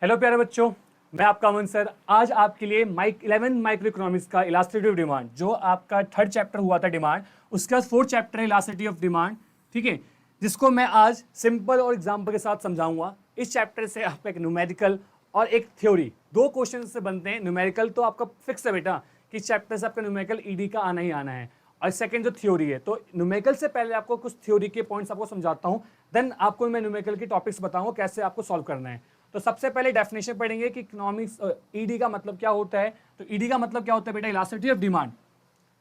Hello प्यारे बच्चों, मैं आपका अमन सर। आज आपके लिए 11 माइक्रो इकोनॉमिक्स का इलास्टिसिटी ऑफ डिमांड, जो आपका थर्ड चैप्टर हुआ था डिमांड, उसका फोर्थ चैप्टर है इलास्टिसिटी ऑफ डिमांड। ठीक है, जिसको मैं आज सिंपल और एग्जाम्पल के साथ समझाऊंगा। इस चैप्टर से आपका एक न्यूमेरिकल और एक थ्योरी, दो क्वेश्चन से बनते हैं। न्यूमेरिकल तो आपका फिक्स है बेटा कि इस चैप्टर से आपका न्यूमेरिकल ईडी का आना ही आना है, और सेकंड जो थ्योरी है। तो न्यूमेरिकल से पहले आपको कुछ थ्योरी के पॉइंट्स आपको समझाता हूं, देन आपको मैं न्यूमेरिकल के टॉपिक्स बताऊंगा कैसे आपको सॉल्व करना है। तो सबसे पहले डेफिनेशन पढ़ेंगे कि इकोनॉमिक्स ईडी का मतलब क्या होता है। तो ईडी का मतलब क्या होता है बेटा, इलास्टिसिटी ऑफ डिमांड।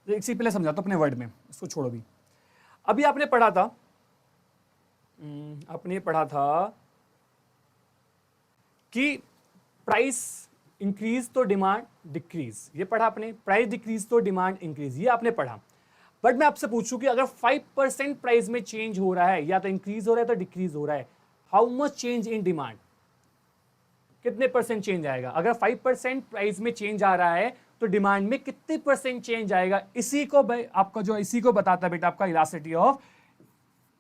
तो इसी पहले समझाता हूं अपने वर्ड में, इसको छोड़ो। भी अभी आपने पढ़ा था, आपने पढ़ा था कि प्राइस इंक्रीज तो डिमांड डिक्रीज, ये पढ़ा आपने। प्राइस डिक्रीज तो डिमांड इंक्रीज, ये आपने पढ़ा। बट मैं आपसे पूछूं कि अगर 5% प्राइस में चेंज हो रहा है, या तो इंक्रीज हो रहा है तो डिक्रीज हो रहा है, how much change in demand, कितने परसेंट चेंज आएगा। अगर 5% प्राइस में चेंज आ रहा है तो डिमांड में कितने परसेंट चेंज आएगा। इसी को आपका जो इसी को बताता है बेटा आपका इलास्टिसिटी ऑफ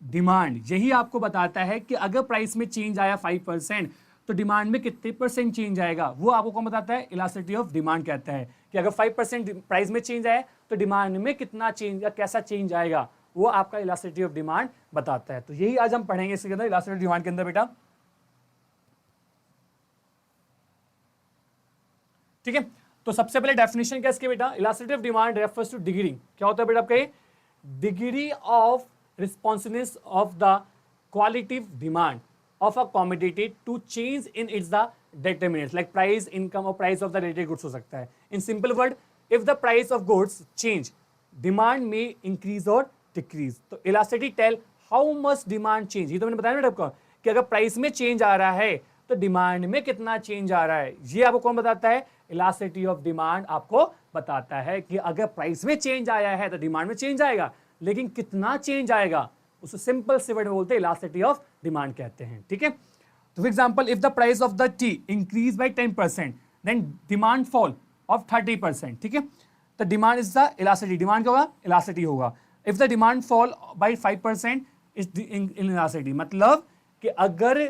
डिमांड। यही आपको बताता है कि अगर प्राइस में चेंज आया 5% तो डिमांड में कितने परसेंट चेंज आएगा, वो आपको कौन बताता है, इलास्टिसिटी ऑफ डिमांड कहता है कि अगर 5% प्राइस में चेंज आए तो डिमांड में कितना चेंज या कैसा चेंज आएगा, वो आपका इलास्टिसिटी ऑफ डिमांड बताता है। तो यही आज हम पढ़ेंगे इसके अंदर, इलास्टिसिटी ऑफ डिमांड के अंदर बेटा। ठीक है, तो सबसे पहले डेफिनेशन क्या इसके बेटा, elasticity of demand refers to degree, क्या होता है बेटा आपका, degree of responsiveness of the qualitative demand of a commodity to change in its the determinants, like price, income और price of the related goods हो सकता है। In simple word, if the price of goods change, demand में increase और decrease. तो elasticity tell how much demand change, ये तो मैंने बताया ना आपको कि अगर प्राइस में चेंज आ रहा है तो डिमांड में कितना चेंज आ रहा है, ये आपको कौन बताता है, इलास्टिसिटी ऑफ डिमांड आपको बताता है कि अगर प्राइस में चेंज आया है तो डिमांड में चेंज आएगा, लेकिन कितना चेंज आएगा उसे सिंपल से वर्ड में बोलते हैं इलास्टिसिटी ऑफ डिमांड कहते हैं। ठीक है, तो for example, if the price of the tea increase by 10% then demand fall of 30%। ठीक है, तो demand is the elasticity, demand क्या होगा, इलास्टिसिटी होगा। If the demand fall by 5% is elasticity, मतलब कि अगर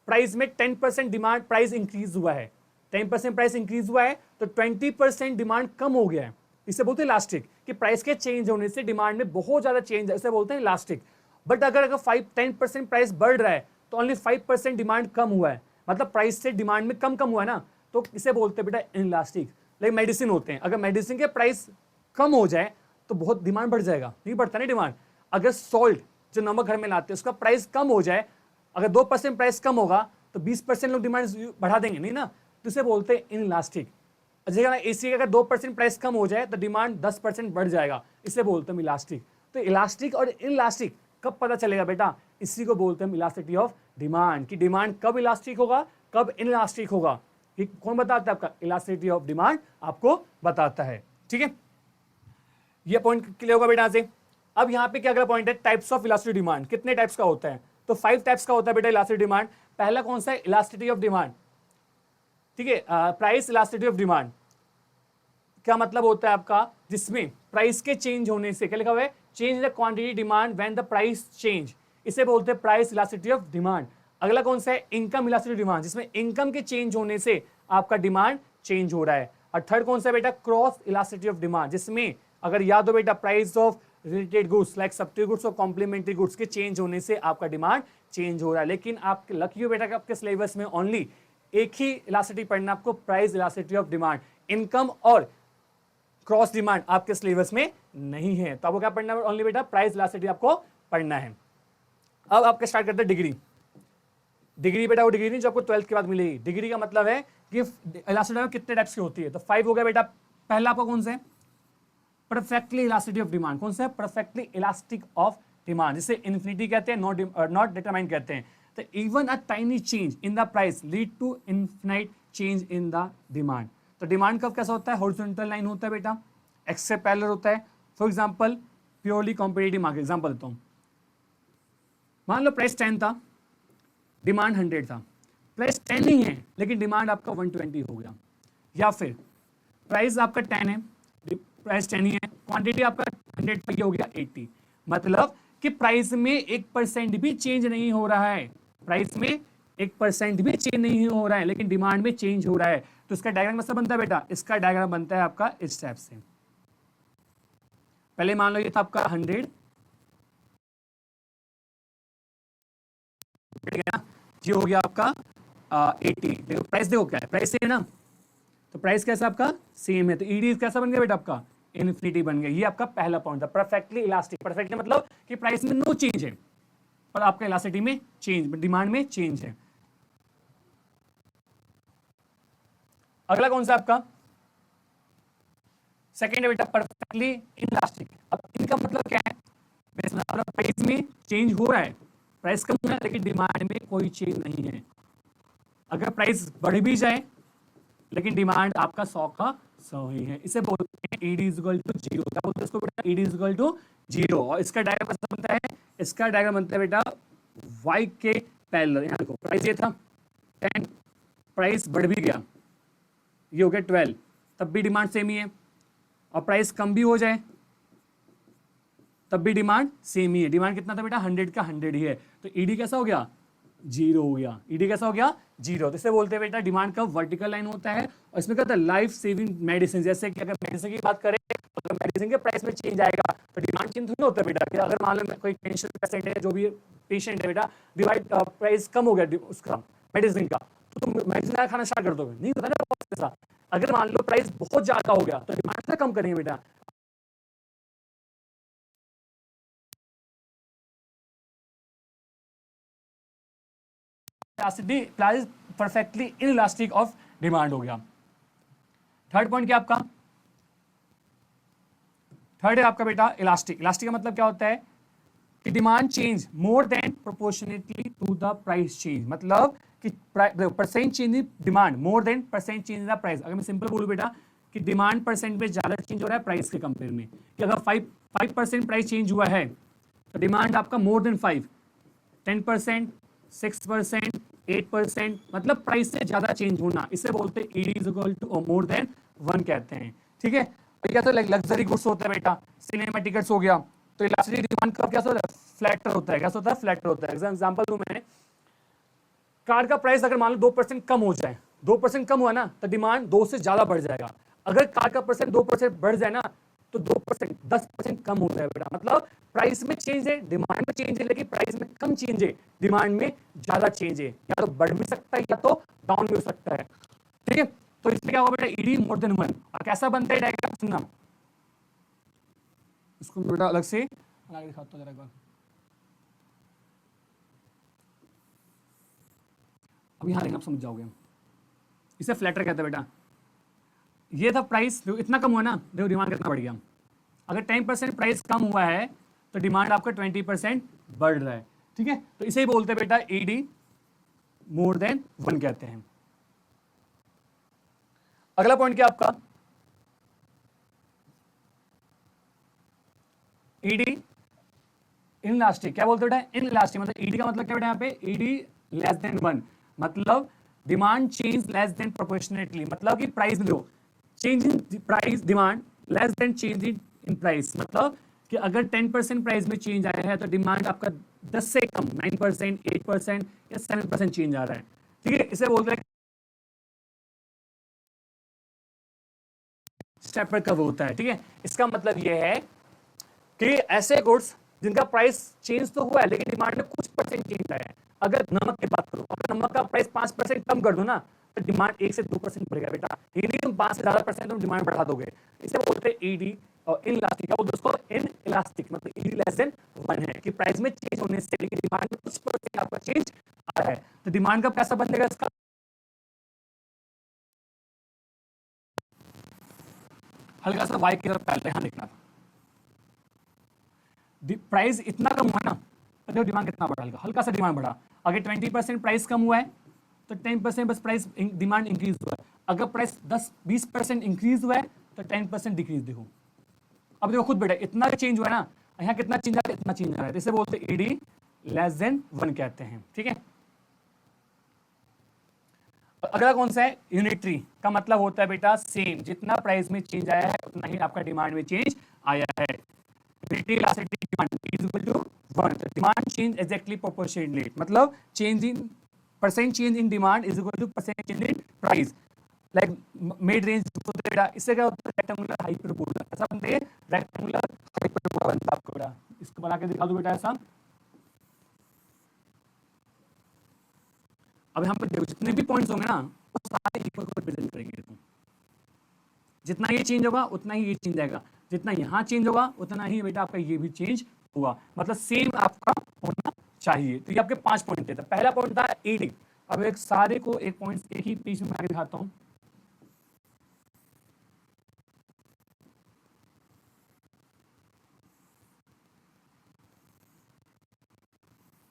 प्राइस में 10% डिमांड प्राइस इंक्रीज हुआ है, 10% प्राइस इंक्रीज हुआ है तो 20% डिमांड कम हो गया है, इसे बोलते हैं इलास्टिक, कि प्राइस के चेंज होने से डिमांड में बहुत ज्यादा चेंज है, इसे बोलते हैं इलास्टिक। बट अगर 10% प्राइस बढ़ रहा है तो ओनली 5% डिमांड कम हुआ है, मतलब प्राइस से डिमांड में कम हुआ है ना, तो इसे बोलते हैं बेटा इनइलास्टिक। लाइक मेडिसिन होते हैं, अगर मेडिसिन के प्राइस कम हो जाए तो बहुत डिमांड बढ़ जाएगा, नहीं बढ़ता ना डिमांड। अगर सॉल्ट जो नमक घर में लाते हैं उसका प्राइस कम हो जाए, अगर 2% प्राइस कम होगा तो 20% लोग डिमांड बढ़ा देंगे, नहीं ना, तो इसे बोलते हैं इनइलास्टिक। जगह एसी का अगर 2% प्राइस कम हो जाए तो डिमांड 10% बढ़ जाएगा, इसे बोलते हैं इलास्टिक। तो इलास्टिक और इनइलास्टिक कब पता चलेगा बेटा, इसी को बोलते हैं इलास्टिसिटी ऑफ डिमांड, कि डिमांड कब इलास्टिक होगा कब इनइलास्टिक होगा, कि कौन बताता है, आपका इलास्टिसिटी ऑफ डिमांड आपको बताता है। ठीक है, ये पॉइंट क्लियर होगा बेटा से। अब यहाँ पे क्या अगला पॉइंट है, टाइप्स ऑफ इलास्टिसिटी डिमांड, कितने टाइप्स का होता है, तो 5 टाइप्स का होता है बेटा इलास्टिसिटी डिमांड। पहला कौन सा है, इलास्टिसिटी ऑफ डिमांड। ठीक है, प्राइस इलास्टिसिटी ऑफ डिमांड क्या मतलब होता है आपका, जिसमें प्राइस के चेंज होने से, क्या लिखा हुआ है, change the quantity demand when the price change, इसे बोलते हैं प्राइस इलास्टिसिटी ऑफ डिमांड। अगला कौन सा है, इनकम इलास्टिसिटी डिमांड, जिसमें इनकम के चेंज होने से आपका डिमांड चेंज हो रहा है। और थर्ड कौन सा है बेटा, क्रॉस इलास्टिसिटी ऑफ डिमांड, जिसमें अगर याद हो बेटा price of related goods like substitute goods और कॉम्प्लीमेंट्री गुड्स के चेंज होने से आपका डिमांड चेंज हो रहा है। लेकिन आप लकी हो बेटा कि आपके सिलेबस में ओनली एक ही इलास्टिसिटी पढ़ना आपको, price elasticity of demand. Income और क्रॉस डिमांड आपके सिलेबस में नहीं है, तो आपको क्या पढ़ना है, ओनली बेटा प्राइस इलास्टिसिटी आपको पढ़ना है। अब आपके स्टार्ट करते हैं डिग्री। डिग्री बेटा वो डिग्री नहीं जो आपको 12th के बाद मिलेगी, डिग्री का मतलब है कि इलास्टिसिटी कितने टाइप्स की होती है। तो 5 हो गया बेटा। पहला आपका कौन सा है, परफेक्टली इलास्टिसिटी ऑफ डिमांड, कौन सा है, परफेक्टली इलास्टिक ऑफ डिमांड, जिसे इन्फिनिटी कहते हैं, नॉट डिटरमाइन कहते हैं। तो even a tiny change in the price lead to infinite change in the demand. तो डिमांड कब कैसा होता है, हॉरिजॉन्टल लाइन होता है बेटा, एक्स से पैरेलल होता है। For example purely competitive market example देता हूं, मान लो प्राइस 10 था, डिमांड 100 था, प्राइस 10 ही है लेकिन डिमांड आपका 120 हो गया। या फिर प्राइस आपका 10 है, प्राइस 10 ही है, क्वांटिटी आपका 100 पे हो गया 80, मतलब कि प्राइस में 1% भी चेंज नहीं हो रहा है, प्राइस में 1% भी चेंज नहीं हो रहा है, लेकिन डिमांड में चेंज हो रहा है, तो इसका डायग्राम कैसा बनता है बेटा? इसका डायग्राम बनता है आपका इस टाइप से। पहले मान लो ये था आपका 100, ये हो गया आपका 80। देखो प्राइस, देखो क्या है, प्राइस है ना, तो प्राइस कैसा आपका सेम है, तो ईडी कैसा बन गया बेटा आपका? इन्फिनिटी बन गया। ये आपका पहला पॉइंट था, परफेक्टली इलास्टिक। परफेक्टली मतलब कि प्राइस में नो चेंज है, पर आपका इलास्टिसिटी में चेंज, डिमांड में चेंज है। अगला कौन सा आपका? सेकेंड है बेटा परफेक्टली इनलास्टिक। अब इनका मतलब क्या है? प्राइस में चेंज हो रहा है, प्राइस कम हो रहा है, लेकिन डिमांड में कोई चेंज नहीं है। अगर प्राइस बढ़ भी जाए लेकिन डिमांड आपका 100 का 100 ही है, इसे बोलते हैं ईडी इक्वल टू जीरो। क्या बोलते हैं इसको बेटा? ED equal to zero. और इसका डायग्राम कैसा बनता है? इसका डायग्राम बनता है बेटा वाई के पैरेलल। यहां देखो प्राइस ये था 10, प्राइस बढ़ भी गया, ये हो गया 12, तब भी डिमांड सेम ही है। और प्राइस कम भी हो जाए तब भी डिमांड सेम ही है। डिमांड कितना था बेटा? 100 का 100 ही है, तो ईडी कैसा हो गया? जीरो हो गया। ईडी कैसा हो गया? जीरो। तो इसे बोलते हैं बेटा डिमांड का वर्टिकल लाइन होता है। और इसमें क्या होता है? Life saving medicine. जैसे कि अगर मेडिसिन की बात करें तो अगर मेडिसिन के प्राइस में चेंज आएगा तो डिमांड चेंज नहीं होता बेटा। कि अगर मान लो कोई पेशेंट है, जो भी पेशेंट है बेटा, डिवाइड प्राइस कम हो गया उसका मेडिसिन का, तो तुम मेडिसिन खाना स्टार्ट कर दोगे? नहीं होता ना ऐसा। अगर मान लो प्राइस बहुत ज्यादा हो गया तो डिमांड से कम करेंगे बेटा। परफेक्टली इनइलास्टिक ऑफ डिमांड हो गया। थर्ड पॉइंट क्या आपका? थर्ड है आपका बेटा इलास्टिक। इलास्टिक का मतलब क्या होता है? कि demand change more than proportionately to the price change. मतलब कि percent change in demand more than percent change in the price. अगर मैं सिंपल बोलूं बेटा कि डिमांड परसेंट में ज्यादा चेंज हो रहा है प्राइस के कंपेयर में, कि अगर 5% प्राइस चेंज हुआ है तो डिमांड आपका मोर देन 5, 10%, 6%, 8%, मतलब प्राइस से ज्यादा चेंज होना, इसे बोलते हैं ED is equal to more than 1 कहते हैं। ठीक है, या तो लग्जरी गुड्स होता है बेटा, सिनेमा टिकट्स हो गया, तो इलास्टिक डिमांड का क्या होता है? फ्लैटर होता है। क्या होता है? फ्लैटर होता है। एग्जांपल दूं मैं, कार का प्राइस अगर मान लो 2% कम हो जाए, 2% कम हुआ ना तो डिमांड 2 से ज्यादा बढ़ जाएगा। अगर कार का परसेंट 2% बढ़ जाए ना तो 2% 10% कम होता है बेटा। मतलब प्राइस में चेंज है, डिमांड में चेंज है, लेकिन प्राइस में कम चेंज है, डिमांड में ज्यादा चेंज है। या तो बढ़ भी सकता है या तो डाउन भी हो सकता है। ठीक है, तो इसमें क्या होगा बेटा? ईडी मोर देन 1। और कैसा बनता है डायग्राम सुनना, इसको बेटा अलग से दिखाता हूं जरा। अब यहां देखना, आप समझ जाओगे। इसे फ्लैटर कहते हैं बेटा। ये था प्राइस, इतना कम हुआ ना, देखो डिमांड कितना बढ़ गया। अगर 10% प्राइस कम हुआ है तो डिमांड आपका 20% बढ़ रहा है। ठीक है, तो इसे ही बोलते हैं बेटा ईडी मोर देन 1 कहते हैं। अगला पॉइंट क्या आपका? ED inelastic. क्या बोलते बेटा? इनइलास्टिक। मतलब ईडी का मतलब क्या बेटा? यहाँ पे ईडी लेस देन 1, मतलब demand change less than proportionately. मतलब कि प्राइस में दो change in price demand less than change in price. मतलब कि अगर 10% प्राइस में चेंज आया है तो डिमांड आपका 10 से कम 9%, 8% या 7% चेंज आ रहा है। ठीक है, इसे बोलते हैं स्टेपर कर्व होता है। ठीक है, इसका मतलब यह है कि ऐसे गुड्स जिनका प्राइस चेंज तो हुआ है लेकिन डिमांड में कुछ परसेंट चेंज आया है। अगर नमक की बात करो, अगर नमक का प्राइस 5% कम कर दो ना तो डिमांड 1 से 2% बढ़ेगा बेटा। ये नहीं तुम 5 से ज्यादा परसेंट तुम डिमांड बढ़ा दोगे। इसे बोलते हैं ईडी और इन इलास्टिक। क्या बोलते हैं उसको? In elastic. मतलब ईडी लेस देन 1 है कि प्राइस में चेंज होने से लेकिन डिमांड में कुछ परसेंट आपका चेंज आ रहा है, तो डिमांड का कैसा बदलेगा इसका? हल्का सा वाई की तरफ पहले यहां देखना, प्राइस इतना कम हुआ ना तो देखो डिमांड कितना बढ़ा, हल्का सा डिमांड बढ़ा। अगर 20% प्राइस कम हुआ है तो 10% बस प्राइस डिमांड इंक्रीज हुआ है। अगर प्राइस 10-20% इंक्रीज हुआ है तो 10% डिक्रीज। देखो अब देखो खुद बेटा, इतना चेंज हुआ है ना, यहाँ कितना चेंज आ रहा है? इतना चेंज आ रहा है। इसे बोलते हैं ईडी लेस देन 1 कहते हैं। ठीक है, अगला कौन सा है? यूनिटरी का मतलब होता है बेटा सेम, जितना प्राइस में चेंज आया है उतना ही आपका डिमांड में चेंज आया है। Unitary elasticity demand is equal to 1। Demand change exactly proportionally, मतलब change in percent change in demand is equal to percent change in price, like mid range बेटा, इससे क्या होता है रेक्टेंगुलर हाइपरबोला, ऐसा बनते हैं रेक्टेंगुलर हाइपरबोला बनता है आपको बेटा, इसको बना के दिखा दो बेटा ऐसा। अब यहाँ पे देखो जितने भी पॉइंट्स होंगे ना वो सारे इक्वल को रिप्रेजेंट करेंगे, देखो जितना ये चेंज होगा उतना ही ये चेंज आएगा, जितना यहाँ चेंज होगा उतना ही बेटा आपका ये भी चेंज होगा, मतलब सेम आपका होना चाहिए। तो ये आपके 5 पॉइंट थे। पहला पॉइंट था ईडिंग। अब एक सारे को एक पॉइंट एक ही पेज में बना के दिखाता हूँ।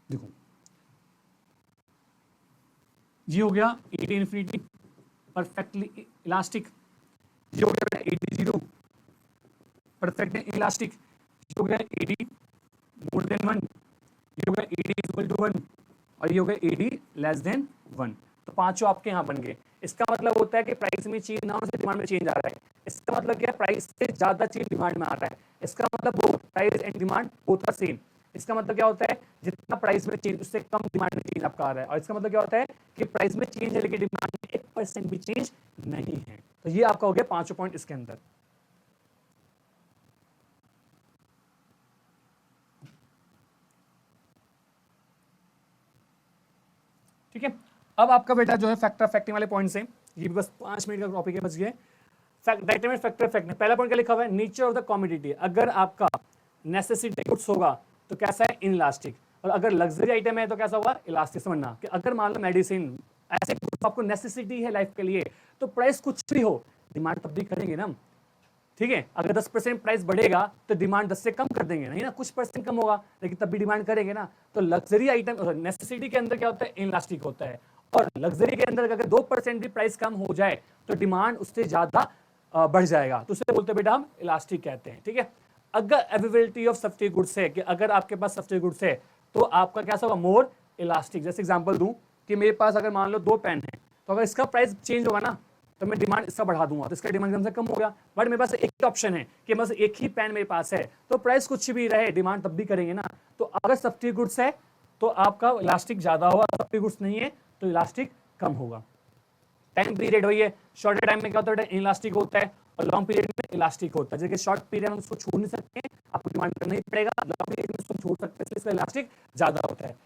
देखो ये हो गया ईडी इन्फिनिटी परफेक्टली इलास्टिक, ये हो गया ईडी जीरो परफेक्टली इलास्टिक, ये हो गया ईडी मोर देन 1, ये हो गया ईडी इक्वल टू 1 और ये हो गया ईडी लेस देन 1। तो पांचों आपके यहाँ बन गए। इसका मतलब होता है कि प्राइस में चेंज ना होने से डिमांड में चेंज आ रहा है। इसका मतलब क्या है, प्राइस से ज्यादा चेंज डिमांड में आ रहा है। इसका मतलब वो price and demand both are same. इसका मतलब क्या होता है, जितना प्राइस में चेंज उससे कम डिमांड में चेंज आपका आ रहा है। और इसका मतलब क्या होता है कि प्राइस में चेंज है लेकिन डिमांड में 1% भी चेंज नहीं है। तो ये आपका हो गया 5 पॉइंट इसके अंदर। ठीक है, अब आपका बेटा जो है फैक्टर फैक्टिंग वाले पॉइंट्स हैं, ये भी बस 5 मिनट का टॉपिक है, बच गए। डायटोमेट फैक्टर फैक्टिंग पहला पॉइंट क्या लिखा हुआ है, नेचर ऑफ द कमोडिटी। अगर आपका नेसेसिटी गुड्स होगा तो कैसा है, इनलास्टिक, और अगर लग्जरी आइटम है तो कैसा होगा, इलास्टिक। समझना कि अगर मान लो मेडिसिन ऐसे आपको नेसेसिटी है लाइफ के लिए, तो प्राइस कुछ भी हो डिमांड तब भी करेंगे ना। ठीक है, अगर 10% प्राइस बढ़ेगा तो डिमांड 10 से कम कर देंगे नहीं ना, कुछ परसेंट कम होगा लेकिन तब भी डिमांड करेंगे ना। तो लग्जरी आइटम नेसेसिटी के अंदर क्या होता है, इनलास्टिक होता है, और लग्जरी के अंदर अगर 2% भी प्राइस कम हो जाए तो डिमांड उससे ज्यादा बढ़ जाएगा, तो उसे बोलते हैं बेटा हम इलास्टिक कहते हैं। ठीक है, अगर अवेलेबिलिटी ऑफ सब्सिडी गुड्स है, कि अगर आपके पास सब्सिडी गुड्स है तो आपका कैसा होगा, मोर इलास्टिक। जैसे एग्जांपल दूं कि मेरे पास अगर मान लो 2 पेन है, तो अगर इसका प्राइस चेंज होगा ना तो मैं डिमांड इसका बढ़ा दूंगा, तो इसका डिमांड कम से कम हो गया। बट मेरे पास एक ही ऑप्शन है कि बस एक ही पेन मेरे पास है, तो प्राइस कुछ भी रहे डिमांड तब भी करेंगे ना। तो अगर सब्सिडी गुड्स है तो आपका इलास्टिक ज्यादा होगा, सब्सिडी गुड्स नहीं है तो इलास्टिक कम होगा। टाइम पीरियड वही है, शॉर्ट टाइम में क्या होता है, इलास्टिक होता है, और लॉन्ग पीरियड में इलास्टिक होता है। जैसे शॉर्ट पीरियड में उसको छोड़ नहीं सकते, आपको डिमांड करना ही पड़ेगा, लॉन्ग पीरियड में उसको छोड़ सकते हैं, इसलिए इसका इलास्टिक ज्यादा होता है।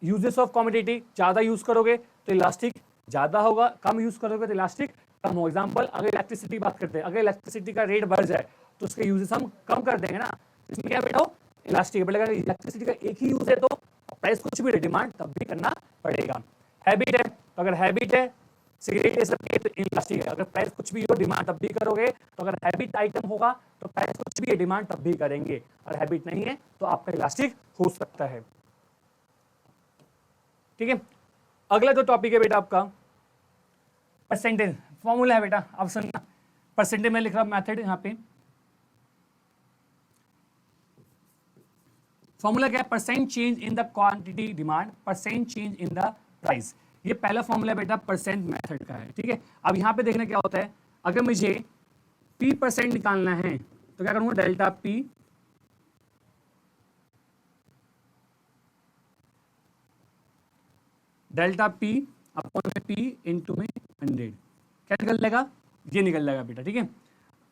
यूजेस ऑफ कमोडिटी, ज्यादा यूज करोगे तो इलास्टिक ज्यादा होगा, कम यूज करोगे तो इलास्टिक कम होगा। एग्जांपल अगर इलेक्ट्रिसिटी बात करते हैं, अगर इलेक्ट्रिसिटी का रेट बढ़ जाए तो उसके यूजेस हम कम कर देंगे ना, इसमें क्या बेटा इलास्टिक। बट अगर इलेक्ट्रिसिटी का एक ही यूज है तो प्राइस कुछ भी डिमांड तब भी करना पड़ेगा। हैबिट है, तो अगर हैबिट है सिगरेट ये सब के तो इलास्टिक है, अगर प्राइस कुछ भी हो डिमांड तब भी करोगे। तो अगर हैबिट आइटम होगा तो प्राइस कुछ भी है डिमांड तब भी करेंगे, और हैबिट नहीं है तो आपका इलास्टिक हो सकता है। ठीक है, अगला जो टॉपिक है बेटा आपका परसेंटेज फॉर्मूला है बेटा, आप सुनना। परसेंटेज में लिख रहा मेथड यहाँ पे, फॉर्मूला क्या है, percent change in the quantity demand percent change in the price. ये पहला फॉर्मूला बेटा परसेंट मेथड का है। ठीक है, अब यहाँ पे देखना क्या होता है, अगर मुझे P% निकालना है तो क्या करूंगा, delta P delta P upon में P इंटू में 100, क्या निकल जाएगा, ये निकल जाएगा बेटा। ठीक है,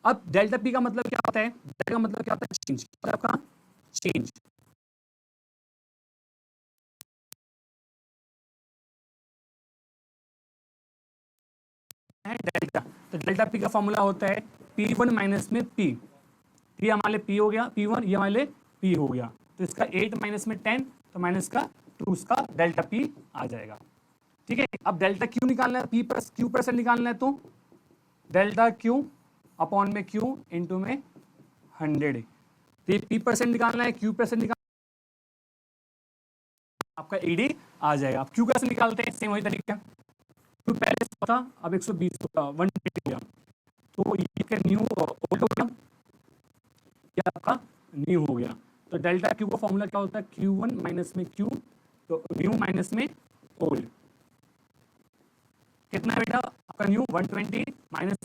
अब डेल्टा P का मतलब क्या होता है, डेल्टा का मतलब क्या होता है, चेंज, आपका चेंज है डेल्टा। तो डेल्टा P का फॉर्मूला होता है P1 माइनस में P, ये हमारे P हो गया P1, ये हमारे P हो गया, तो इसका 8 माइनस में 10 तो माइनस का 2, उसका डेल्टा P आ जाएगा। ठीक है, अब डेल्टा Q निकालना है, P प्लस Q परसेंट निकालना है, तो डेल्टा Q अपॉन में Q इंटू में 100। तो ये P% निकालना है, Q परसेंट निकालना आपका ED आ जाएगा। अब Q कैसे निकालते हैं, सेम वही तरीका, Q पहले था अब 120 होगा 120 हो गया, तो ये न्यू ओल्ड हो गया, ये आपका न्यू हो गया। तो डेल्टा Q का फॉर्मूला क्या होता है, Q1 माइनस में Q, तो न्यू माइनस में ओल्ड, कितना है बेटा आपका न्यू 120 माइनस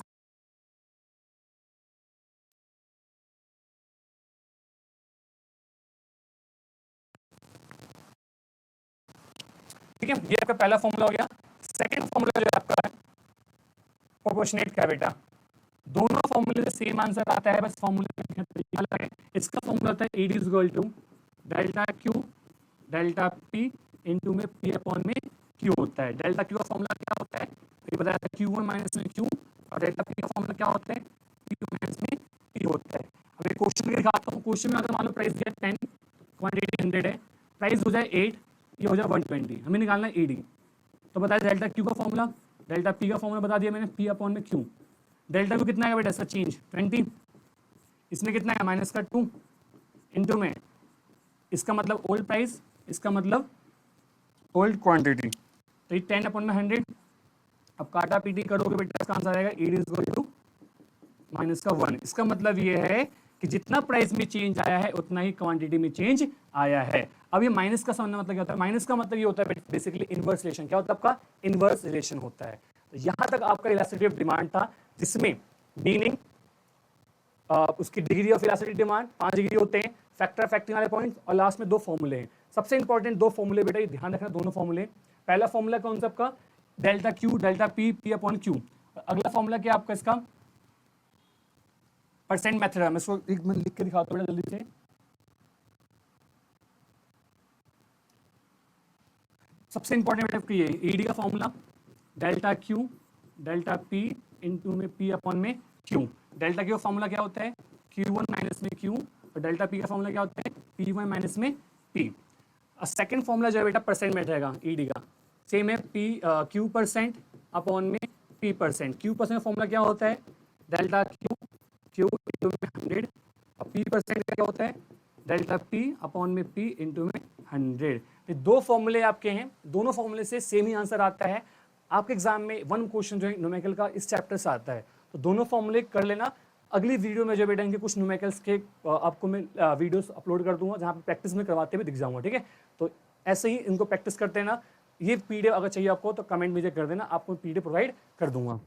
ठीक है, ये आपका पहला फॉर्मूला हो गया। सेकंड फॉर्मूला जो है आपका प्रोपोर्शनेट का बेटा, दोनों फॉर्मूले से सेम आंसर आता है, बस फॉर्मूले का तरीका अलग है। इसका फॉर्मूला होता है AD is equal to delta Q delta P into में P अपॉन में Q होता है। डेल्टा Q का फॉर्मूला क्या होता है, तो ये बताया था Q1 माइनस में Q, और डेल्टा P का फॉर्मूला क्या होता है, P2 माइनस में P होता है। अब एक क्वेश्चन दिखाता हूँ। क्वेश्चन में अगर मान लो प्राइस दिया 10, क्वांटिटी 100 है, प्राइस हो जाए 8, ये हो जाए 120, हमें निकालना है AD। तो बताया डेल्टा Q का फॉर्मूला, डेल्टा P का फॉर्मूला बता दिया मैंने, P अपॉन में Q। डेल्टा Q कितना है बेटा, इसका चेंज 20, इसमें कितना है माइनस का 2 इंटू में इसका मतलब ओल्ड प्राइस, इसका मतलब ओल्ड क्वांटिटी, तो ये 10 अपॉन में 100। अब काटा पीटी करोगे बेटा, इसका आंसर आएगा AD is equal to minus का 1। इसका मतलब ये है कि जितना प्राइस में चेंज आया है उतना ही क्वांटिटी में चेंज आया है। अब ये माइनस का समझना मतलब क्या होता है, माइनस का मतलब ये होता है बेसिकली इनवर्स रिलेशन। क्या होता है आपका, इनवर्स रिलेशन होता है। तो यहां तक आपका इलास्टिसिटी ऑफ डिमांड था, जिसमें मीनिंग उसकी degree of elasticity demand 5 degree होते हैं, फैक्टर फैक्टिंग वाले पॉइंट्स, और लास्ट में 2 फॉर्मूले हैं। सबसे इंपॉर्टेंट 2 फॉर्मूले बेटा, ये ध्यान रखना, दोनों फॉर्मूले। पहला फॉर्मूला कौन सा आपका, delta Q delta P P upon Q। अगला फॉर्मूला क्या आपका इसका, परसेंट मेथड है। मैं इसको एक मिनट लिख के दिखाता हूँ जल्दी से। सबसे इंपॉर्टेंट बेटा ये AD का formula, delta Q delta P into में P अपॉन में Q। डेल्टा Q का फॉर्मूला क्या होता है, Q1 माइनस में Q, और डेल्टा P का फॉर्मूला क्या होता है, P1 माइनस में P। सेकंड फॉर्मूला जो है बेटा परसेंट में रहेगा ED का, सेम है Q परसेंट अपॉन में P percent. Q percent formula क्या होता है, डेल्टा Q इंटू में 100, और P परसेंट क्या होता है, डेल्टा P अपॉन में P इंटू में 100। ये 2 फॉर्मूले आपके हैं, दोनों फॉर्मूले से सेम ही आंसर आता है। आपके एग्जाम में 1 क्वेश्चन जो है न्यूमेरिकल का इस चैप्टर से आता है, तो दोनों फॉर्मूले कर लेना। अगली वीडियो में जो बेटा इनके कुछ न्यूमेरिकल्स के आपको मैं वीडियोस अपलोड कर दूंगा, जहाँ पे प्रैक्टिस में करवाते हुए दिख जाऊंगा, ठीक है। तो ऐसे ही इनको प्रैक्टिस करते रहना। ये PDF अगर चाहिए आपको तो कमेंट मुझे कर देना, आपको PDF प्रोवाइड कर दूंगा।